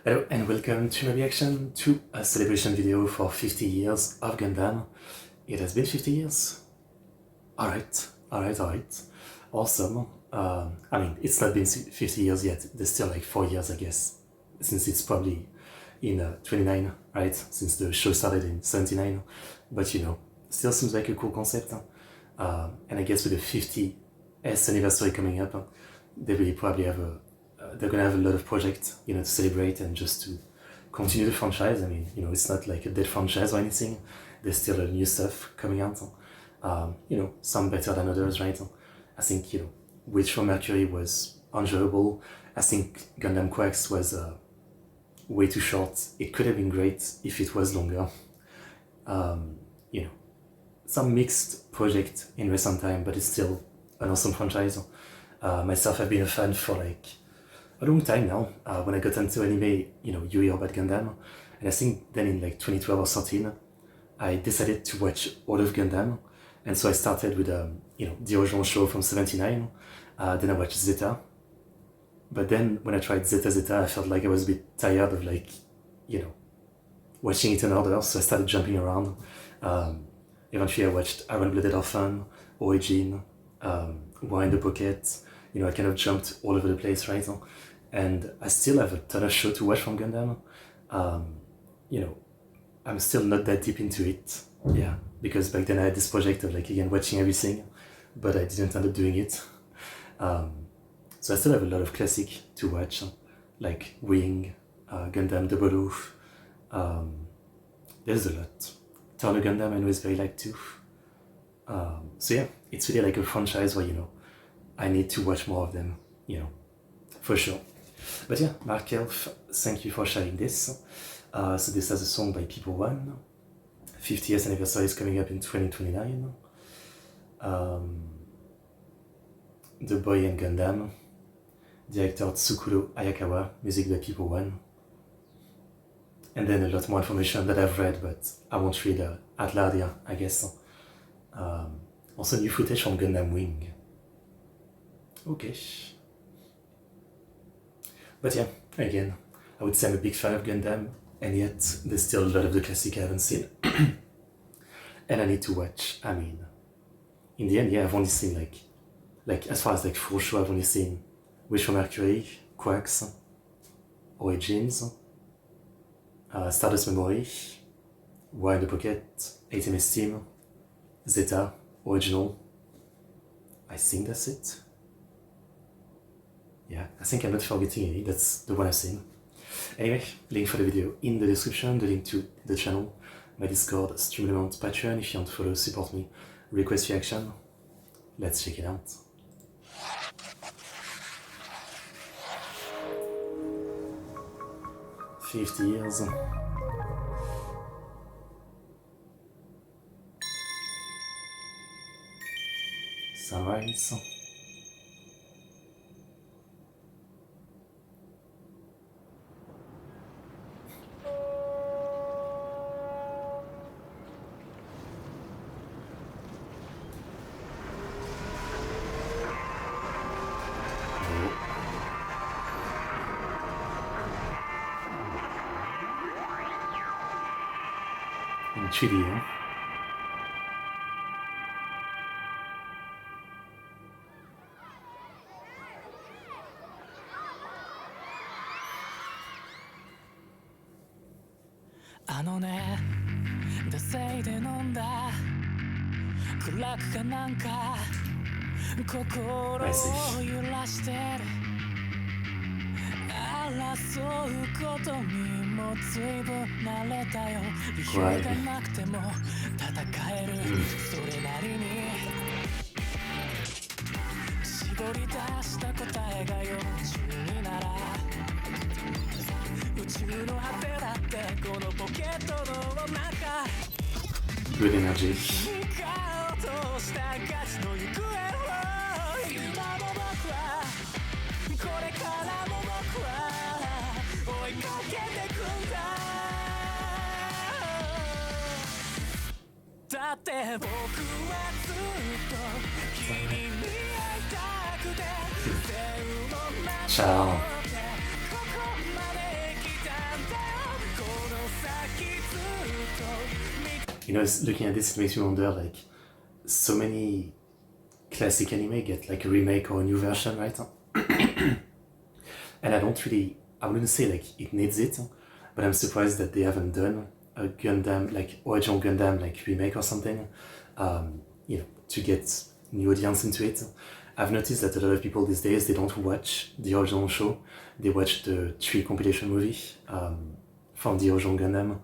Hello and welcome to my reaction to a celebration video for 50 years of Gundam. It has been 50 years. Alright. Awesome. I mean, it's not been 50 years yet. There's still like 4 years, I guess, since it's probably in 29, right? Since the show started in 79. But you know, still seems like a cool concept. And I guess with the 50th anniversary coming up, they really probably have they're gonna have a lot of projects, you know, to celebrate and just to continue the franchise. I mean, you know, it's not like a dead franchise or anything. There's still new stuff coming out. You know, some better than others, right? I think, you know, Witch from Mercury was enjoyable. I think Gundam Quacks was way too short. It could have been great if it was longer. You know, some mixed project in recent time, but it's still an awesome franchise. Myself, I've been a fan for like a long time now. When I got into anime, you know, you hear about Gundam, and I think then in like 2012 or 13, I decided to watch all of Gundam, and so I started with you know, the original show from 79. Then I watched Zeta, but then when I tried Zeta, I felt like I was a bit tired of like, you know, watching it in order, so I started jumping around. Eventually I watched Iron Blooded Orphan, Origin, War in the Pocket. You know, I kind of jumped all over the place, right? And I still have a ton of show to watch from Gundam. You know, I'm still not that deep into it, yeah, because back then I had this project of like, again, watching everything, but I didn't end up doing it. So I still have a lot of classic to watch, like Wing, Gundam Double O. There's a lot. Turner Gundam I know is very liked too. So yeah, it's really like a franchise where, you know, I need to watch more of them, you know, for sure. But yeah, Mark Elf, thank you for sharing this. So this has a song by People One. 50th anniversary is coming up in 2029. The Boy and Gundam. Director Tsukuro Ayakawa, music by People One. And then a lot more information that I've read, but I won't read out loud here, I guess. Also new footage from Gundam Wing. Okay. But yeah, again, I would say I'm a big fan of Gundam, and yet there's still a lot of the classic I haven't seen. And I need to watch. I mean, in the end, yeah, I've only seen like as far as like full show, I've only seen Witch from Mercury, Quacks, Origins, Stardust Memory, War in the Pocket, HMS Team, Zeta, Original. I think that's it. Yeah, I think I'm not forgetting any, that's the one I've seen. Anyway, link for the video in the description, the link to the channel, my Discord, Streamlabount, Patreon if you want to follow, support me, request reaction. Let's check it out. "50 years. Sunrise. In 3D, hein? The sayで飲んだ暗くかなんか心を揺らしてる争うことにも随分慣れたよ理由がなくても戦えるそれなりに絞り出した答えが40になら宇宙の果てだってこのポケットの中 Good energy. Ciao. looking at this, it makes me wonder, like, so many classic anime get like a remake or a new version, right? And I wouldn't say like it needs it, but I'm surprised that they haven't done a Gundam, like original Gundam, like remake or something, to get new audience into it. I've noticed that a lot of people these days, they don't watch the original show, they watch the 3 compilation movie from the original Gundam,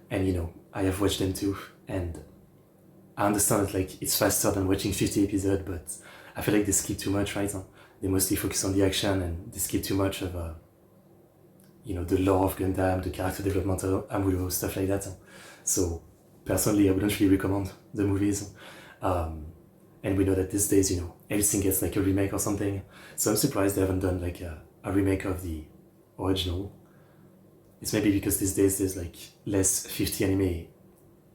and I have watched them too, and I understand that like it's faster than watching 50 episodes, but I feel like they skip too much, right? They mostly focus on the action and they skip too much of the lore of Gundam, the character development, Amuro, stuff like that. So personally, I wouldn't really recommend the movies. And we know that these days, everything gets like a remake or something. So I'm surprised they haven't done like a remake of the original. It's maybe because these days there's like less 50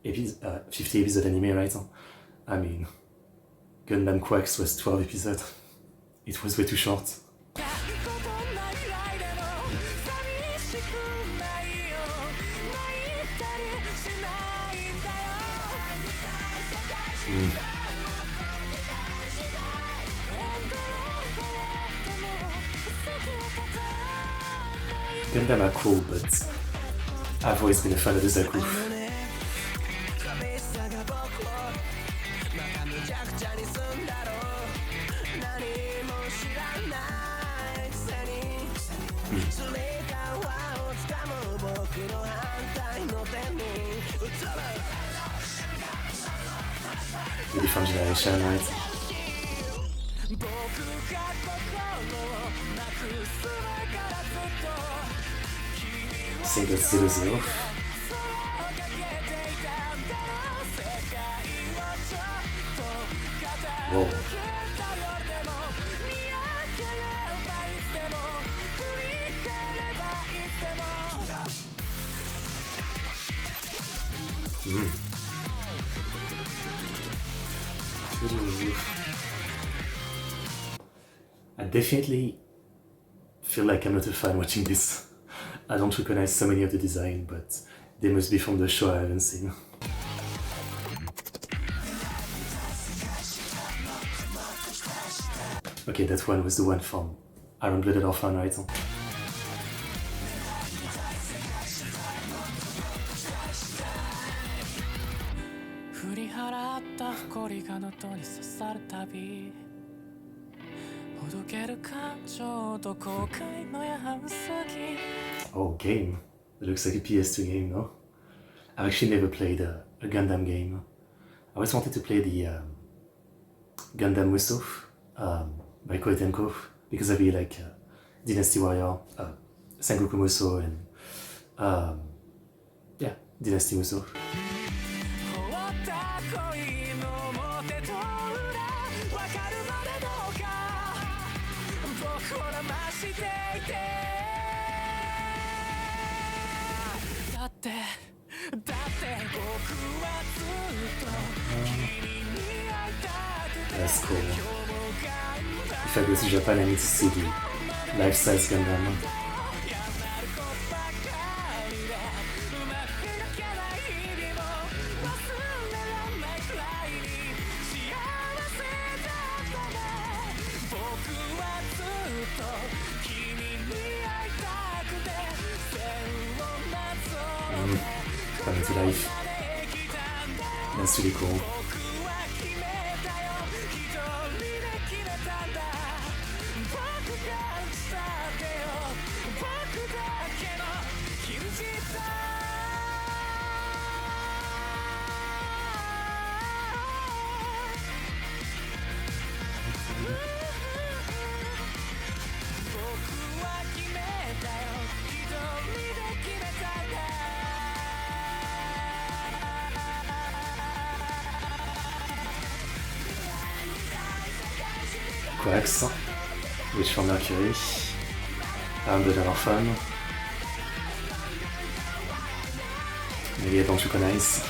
episode anime, right? I mean, Gundam Quacks was 12 episodes. It was way too short. Gundam are cool, but I've always been a fan of the Zaku. The different generation, right? I think that's 0-0. Whoa. I definitely feel like I'm not a fan watching this. I don't recognize so many of the design, but they must be from the show I haven't seen. Okay, that one was the one from Iron Blooded Orphan, right? Oh, game. It looks like a PS2 game, no? I've actually never played a Gundam game. I always wanted to play the Gundam Musou by Koei Tecmo, because I really like Dynasty Warrior, Sengoku Musou, and Dynasty Musou. That's cool. If I go to Japan, I need to see the life-size Gundam. Coming to life. That's really cool. Quacks, Witch from Mercury, Iron Blooded Orphan, maybe I don't recognize.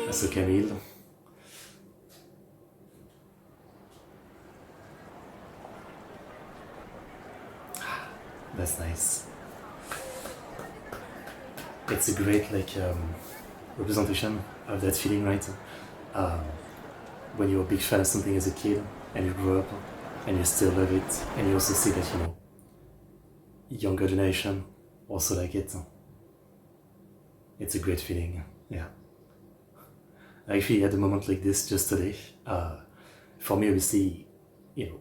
That's okay, Camille. That's nice. It's a great like representation of that feeling, right? When you're a big fan of something as a kid and you grow up and you still love it, and you also see that, you know, younger generation also like it. It's a great feeling, yeah. I actually had a moment like this just today. For me, obviously, you know,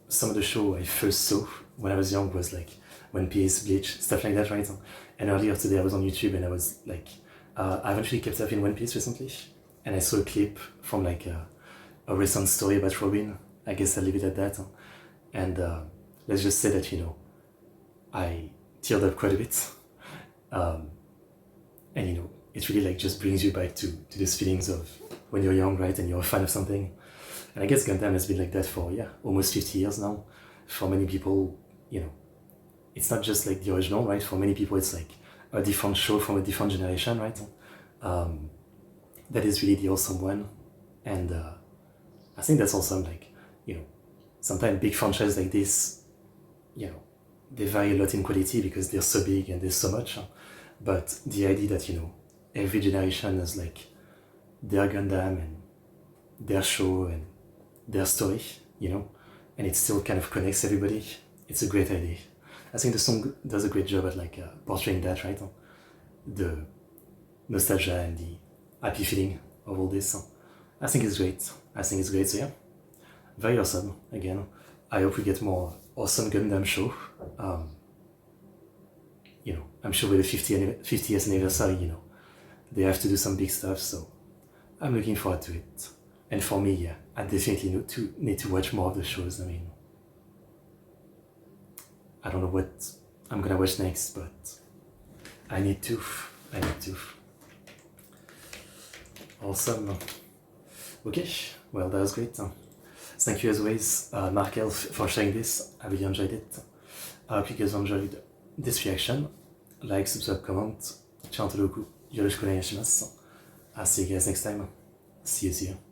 some of the show I first saw when I was young was like One Piece, Bleach, stuff like that, right? And earlier today I was on YouTube and I was like, I've actually kept up in One Piece recently, and I saw a clip from like a recent story about Robin. I guess I'll leave it at that. And let's just say that, you know, I teared up quite a bit. And you know, it really like just brings you back to these feelings of when you're young, right? And you're a fan of something. And I guess Gundam has been like that for, yeah, almost 50 years now. For many people, you know, it's not just like the original, right? For many people, it's like a different show from a different generation, right? That is really the awesome one. And I think that's awesome. Like, you know, sometimes big franchises like this, you know, they vary a lot in quality because they're so big and there's so much. But the idea that, you know, every generation has like their Gundam and their show and their story, you know, and it still kind of connects everybody. It's a great idea. I think the song does a great job at like portraying that, right? The nostalgia and the happy feeling of all this. I think it's great. I think it's great. So yeah, very awesome. Again, I hope we get more awesome Gundam show. You know, I'm sure with the 50th anniversary, you know, they have to do some big stuff. So I'm looking forward to it. And for me, yeah, I definitely need to watch more of the shows. I mean, I don't know what I'm gonna watch next, but I need to. Awesome. Okay, well, that was great. Thank you as always, Markel, for sharing this. I really enjoyed it. I hope you guys enjoyed this reaction. Like, subscribe, comment. チャンネル登録よろしくお願いします. I'll see you guys next time. See you.